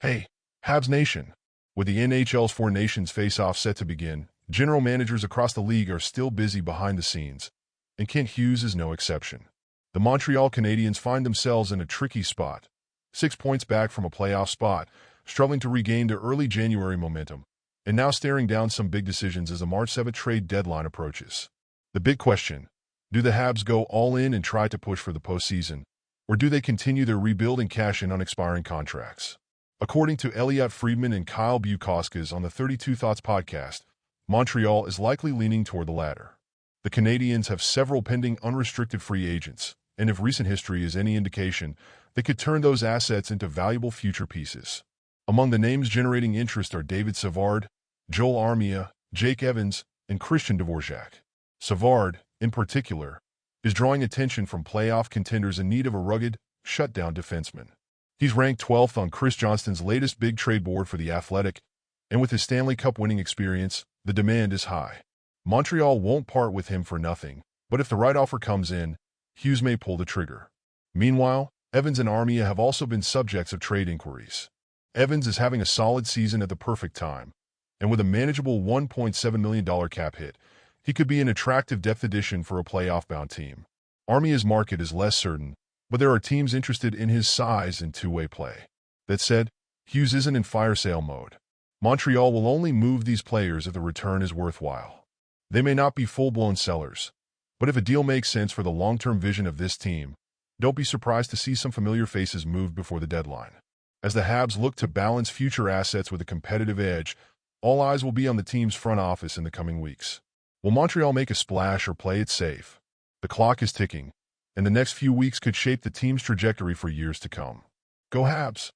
Hey, Habs Nation! With the NHL's Four Nations face-off set to begin, general managers across the league are still busy behind the scenes, and Kent Hughes is no exception. The Montreal Canadiens find themselves in a tricky spot, 6 points back from a playoff spot, struggling to regain their early January momentum, and now staring down some big decisions as the March 7th trade deadline approaches. The big question: do the Habs go all in and try to push for the postseason, or do they continue their rebuild and cash in on expiring contracts? According to Elliot Friedman and Kyle Bukauskas on the 32 Thoughts podcast, Montreal is likely leaning toward the latter. The Canadiens have several pending unrestricted free agents, and if recent history is any indication, they could turn those assets into valuable future pieces. Among the names generating interest are David Savard, Joel Armia, Jake Evans, and Christian Dvorak. Savard, in particular, is drawing attention from playoff contenders in need of a rugged, shutdown defenseman. He's ranked 12th on Chris Johnston's latest big trade board for The Athletic, and with his Stanley Cup winning experience, the demand is high. Montreal won't part with him for nothing, but if the right offer comes in, Hughes may pull the trigger. Meanwhile, Evans and Armia have also been subjects of trade inquiries. Evans is having a solid season at the perfect time, and with a manageable $1.7 million cap hit, he could be an attractive depth addition for a playoff-bound team. Armia's market is less certain, but there are teams interested in his size and two-way play. That said, Hughes isn't in fire sale mode. Montreal will only move these players if the return is worthwhile. They may not be full-blown sellers, but if a deal makes sense for the long-term vision of this team, don't be surprised to see some familiar faces moved before the deadline. As the Habs look to balance future assets with a competitive edge, all eyes will be on the team's front office in the coming weeks. Will Montreal make a splash or play it safe? The clock is ticking, and the next few weeks could shape the team's trajectory for years to come. Go Habs!